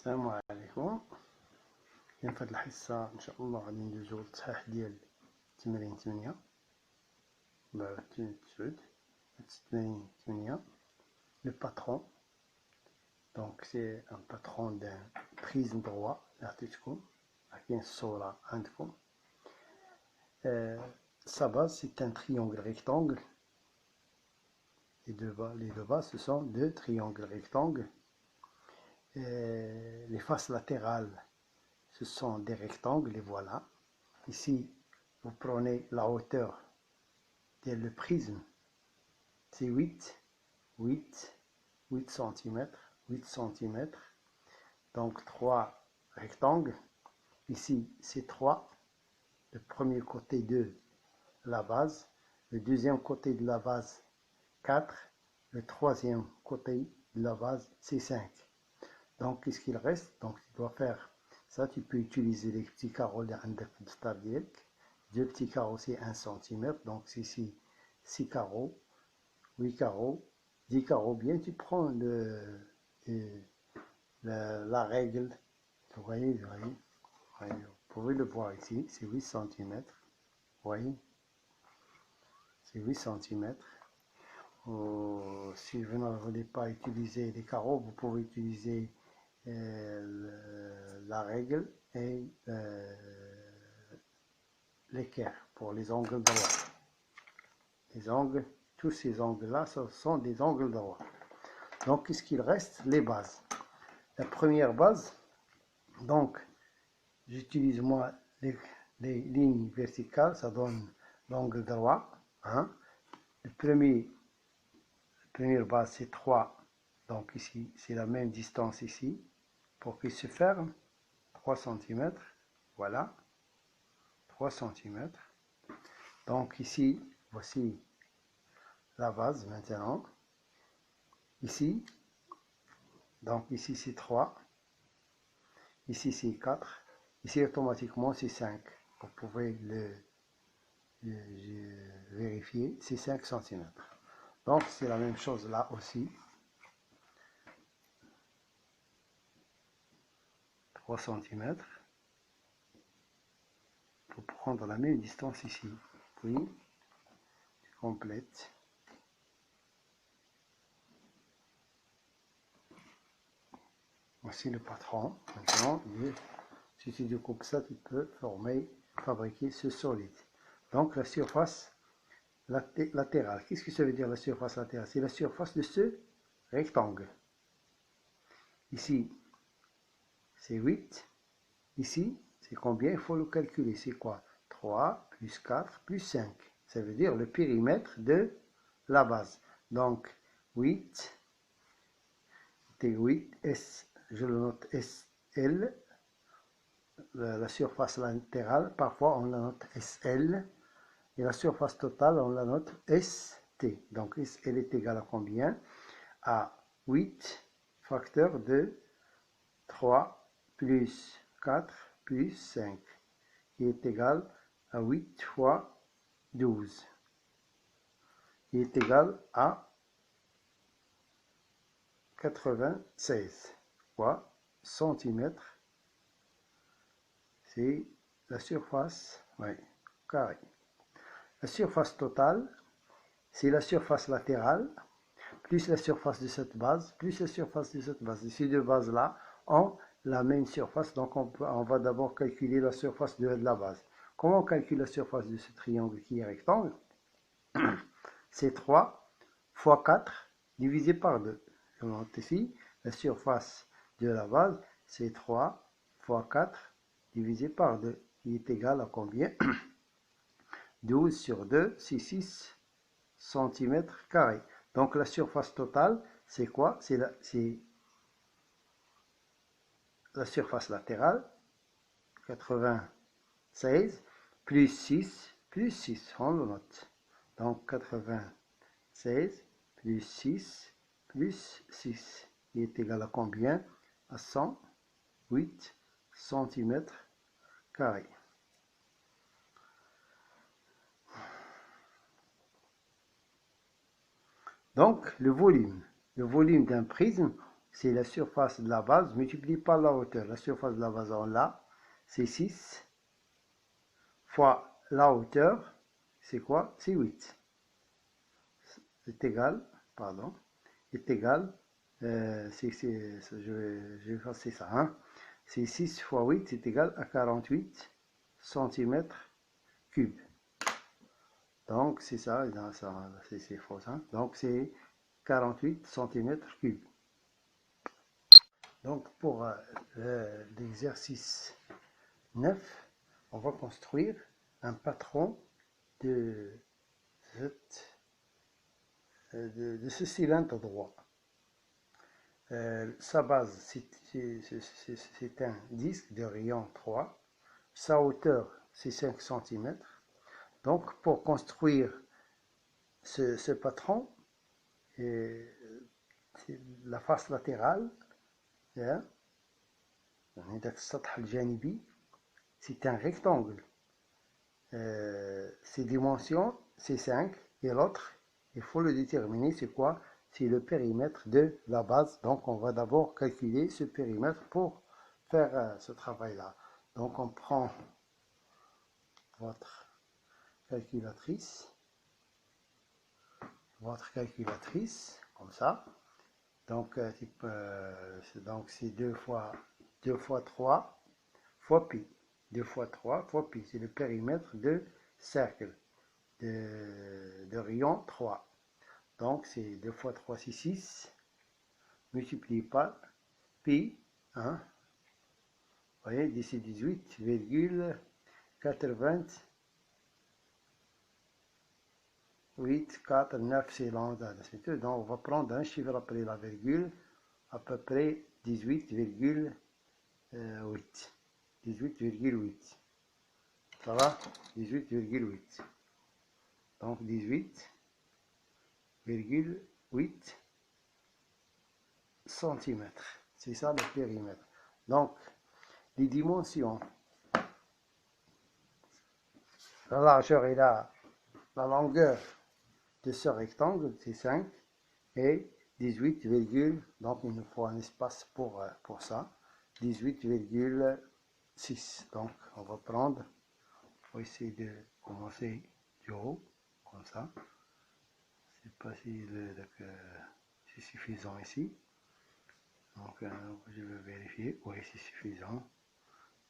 السلام عليكم. كاين في هاد الحصة ان شاء الله غادي ندوزو للتصحيح ديال تمرين 8 تمرين 8 le patron. Donc c'est un patron d'un prisme droit عطيتكم كاين الصورة عندكم. Sa base c'est un triangle rectangle. Les deux bases ce sont deux triangles rectangles. Les faces latérales ce sont des rectangles, les voilà. Ici vous prenez la hauteur de le prisme, c'est 8 cm, 8 cm. Donc 3 rectangles. Ici c'est 3, le premier côté de la base, le deuxième côté de la base 4, le troisième côté de la base c'est 5. Donc qu'est-ce qu'il reste? Donc tu dois faire ça, tu peux utiliser les petits carreaux de deux petits carreaux c'est 1 cm, donc c'est ici 6 carreaux, 8 carreaux, 10 carreaux. Bien tu prends la règle, vous voyez, vous pouvez le voir ici, c'est 8 cm, vous voyez, c'est 8 cm. Si vous ne voulez pas utiliser les carreaux, vous pouvez utiliser la règle et l'équerre pour les angles droits. Les angles, tous ces angles là, ce sont des angles droits. Donc qu'est-ce qu'il reste? Les bases. La première base, donc j'utilise moi les lignes verticales, ça donne l'angle droit, hein. Première base c'est 3, donc ici c'est la même distance ici pour qu'il se ferme, 3 cm, voilà, 3 cm. Donc ici voici la base maintenant, ici, donc ici c'est 3, ici c'est 4, ici automatiquement c'est 5, vous pouvez le vérifier, c'est 5 cm. Donc c'est la même chose là aussi, 3 cm, pour prendre la même distance ici, puis tu complètes. Voici le patron. Maintenant, si tu découpes ça, tu peux fabriquer ce solide. Donc la surface latérale. Qu'est-ce que ça veut dire la surface latérale? C'est la surface de ce rectangle. Ici, c'est 8. Ici, c'est combien? Il faut le calculer. C'est quoi? 3 plus 4 plus 5. Ça veut dire le périmètre de la base. Donc, 8, c'est 8, je le note SL. La surface latérale, parfois on la note SL. Et la surface totale, on la note ST. Donc, SL est égal à combien? À 8 facteur de 3 plus 4 plus 5, qui est égal à 8 fois 12, qui est égal à 96 fois centimètres. C'est la surface carrée. La surface totale, c'est la surface latérale, plus la surface de cette base, plus la surface de cette base. Ces deux bases-là ont la même surface, donc on va d'abord calculer la surface de la base. Comment on calcule la surface de ce triangle qui est rectangle? C'est 3 fois 4 divisé par 2. Je monte ici, la surface de la base, c'est 3 fois 4 divisé par 2, qui est égal à combien? 12 sur 2, c'est 6 cm². Donc la surface totale, c'est quoi? C'est la surface latérale, 96, plus 6, on le note. Donc 96 plus 6 plus 6, qui est égal à combien? À 108 cm². Donc le volume d'un prisme, c'est la surface de la base multiplié par la hauteur. La surface de la base en là, c'est 6 fois la hauteur, c'est quoi? C'est 8. Est égal, pardon, est égal, je vais effacer ça, hein. C'est 6 fois 8, c'est égal à 48 centimètres cubes. Donc, c'est ça, c'est faux, hein. Donc, c'est 48 centimètres cubes. Donc, pour l'exercice 9, on va construire un patron de ce cylindre droit. Sa base, c'est un disque de rayon 3. Sa hauteur, c'est 5 cm. Donc, pour construire ce patron, la face latérale, c'est un rectangle. Ses dimensions, c'est 5. Et l'autre, il faut le déterminer, c'est quoi? C'est le périmètre de la base. Donc, on va d'abord calculer ce périmètre pour faire ce travail-là. Donc, on prend votre calculatrice, comme ça. Donc, c'est 2 fois 3 fois pi. 2 fois 3 fois pi. C'est le périmètre de cercle de rayon 3. Donc, c'est 2 fois 3, c'est 6, multiplié par pi, hein. Vous voyez, d'ici 18,88,49, c'est lambda. Donc, on va prendre un chiffre après la virgule, à peu près 18,8. 18,8. Ça va? 18,8. Donc, 18,8 cm. C'est ça le périmètre. Donc, les dimensions. La largeur et la longueur de ce rectangle, c'est 5 et 18, donc il nous faut un espace pour ça, 18,6. Donc, on va prendre, on va essayer de commencer du haut, comme ça. Je ne sais pas si c'est suffisant ici. Donc, je vais vérifier. Oui, c'est suffisant.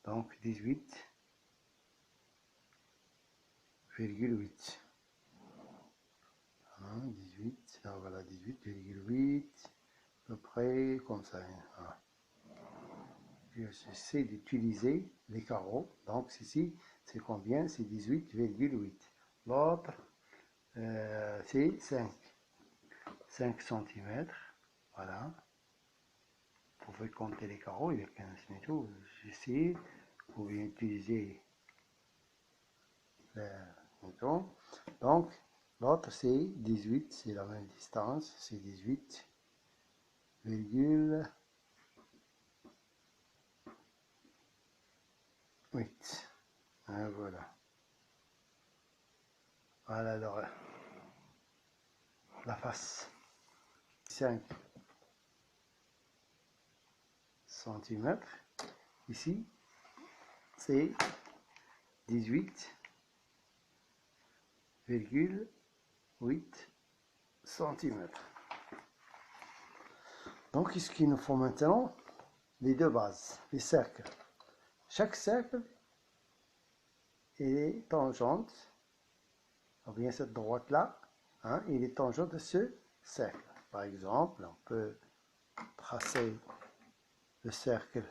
Donc, 18,8. 18, voilà, 18,8, à peu près comme ça. Voilà. J'essaie d'utiliser les carreaux. Donc, ici, c'est combien? C'est 18,8. L'autre, c'est 5 cm. Voilà. Vous pouvez compter les carreaux, il y a 15 mètres. J'essaie. Vous pouvez utiliser le bouton. Donc, l'autre, c'est 18. C'est la même distance. C'est 18,8. Voilà. Voilà alors la face. 5 cm. Ici, c'est 18,8 cm. Donc, ce qu'il nous faut maintenant, les deux bases, les cercles. Chaque cercle est tangente, ou bien cette droite-là, hein, il est tangente de ce cercle. Par exemple, on peut tracer le cercle. Il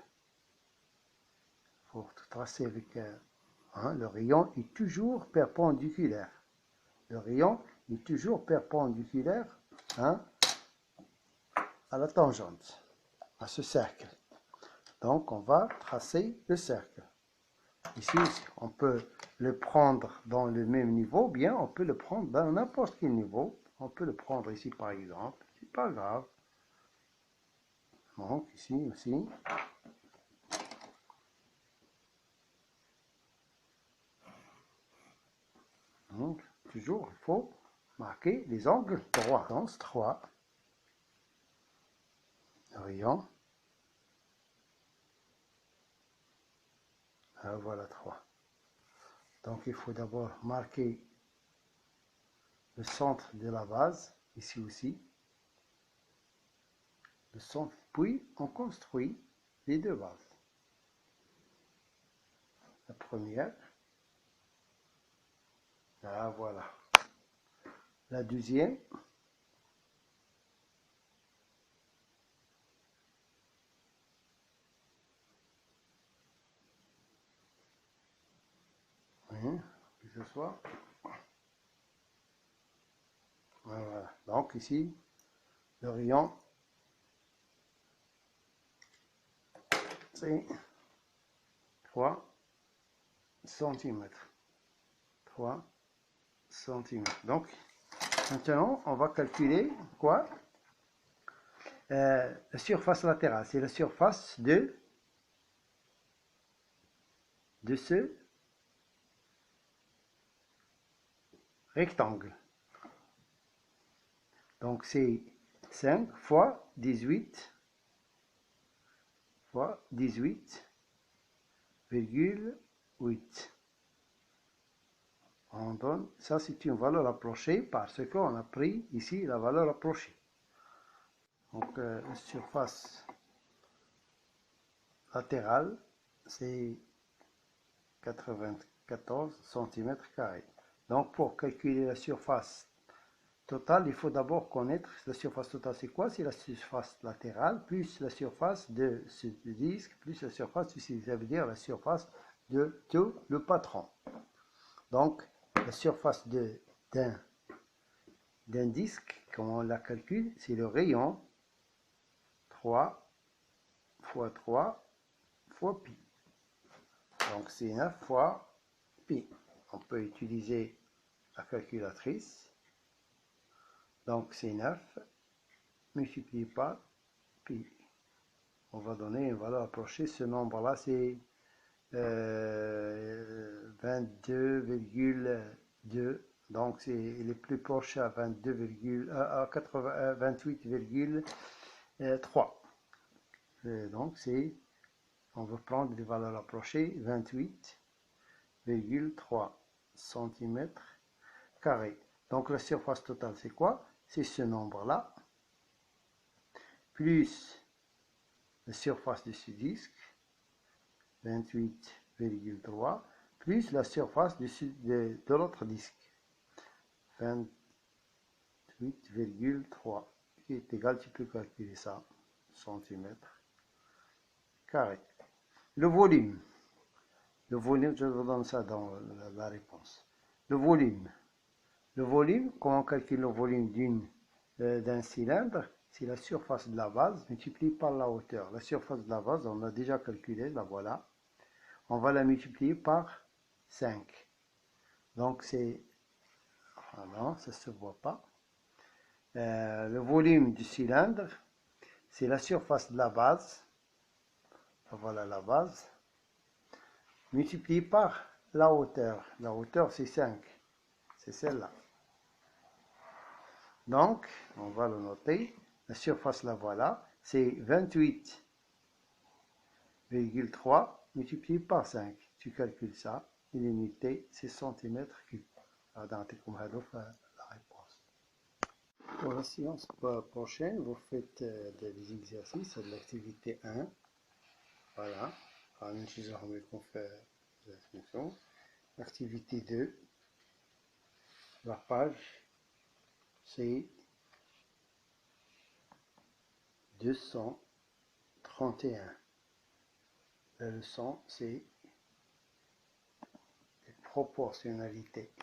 faut tout tracer avec le rayon est toujours perpendiculaire. Le rayon est toujours perpendiculaire, hein, à la tangente, à ce cercle. Donc, on va tracer le cercle. Ici, on peut le prendre dans le même niveau, bien on peut le prendre dans n'importe quel niveau. On peut le prendre ici, par exemple. C'est pas grave. Donc, ici aussi. Donc, toujours, il faut marquer les angles droits. Donc, 3. le rayon. Ah, voilà 3. Donc il faut d'abord marquer le centre de la base, ici aussi. Le centre, puis on construit les deux bases. La première. Ah, voilà. La deuxième. Oui, que ce soit. Voilà. Donc ici, le rayon, c'est 3 cm. 3 cm. Donc, maintenant, on va calculer quoi? La surface latérale, c'est la surface de ce rectangle. Donc, c'est 5 fois 18 fois 18,8. On donne, ça c'est une valeur approchée parce qu'on a pris ici la valeur approchée. Donc, la surface latérale, c'est 94 cm². Donc, pour calculer la surface totale, il faut d'abord connaître la surface totale. C'est quoi? C'est la surface latérale plus la surface de ce disque plus la surface ici. Ça veut dire la surface de tout le patron. Donc, la surface d'un disque, comment on la calcule? C'est le rayon 3 fois 3 fois pi. Donc, c'est 9 fois pi. On peut utiliser la calculatrice. Donc, c'est 9 multiplié par pi. On va donner une valeur approchée. Ce nombre-là, c'est 22,2. Donc, il est plus proche à 28,3. Donc, on va prendre des valeurs approchées, 28,3 cm². Donc, la surface totale, c'est quoi? C'est ce nombre-là, plus la surface de ce disque, 28,3, plus la surface de l'autre disque, 28,3, qui est égal, tu peux calculer ça, centimètres carrés. Le volume, je vous donne ça dans la réponse. Le volume, comment on calcule le volume d'un cylindre? C'est la surface de la base multipliée par la hauteur. La surface de la base, on a déjà calculé, la voilà. On va la multiplier par 5. Donc c'est... Ah non, ça ne se voit pas. Le volume du cylindre, c'est la surface de la base. Voilà la base. Multiplié par la hauteur. La hauteur, c'est 5. C'est celle-là. Donc, on va le noter. La surface, la voilà. C'est 28,3 multiplié par 5. Tu calcules ça. L'unité, c'est cm3. La réponse. Pour la séance prochaine, vous faites des exercices de l'activité 1. Voilà. On fait la fonction. Activité 2. La page, c'est 231. La leçon, c'est proportionnalité.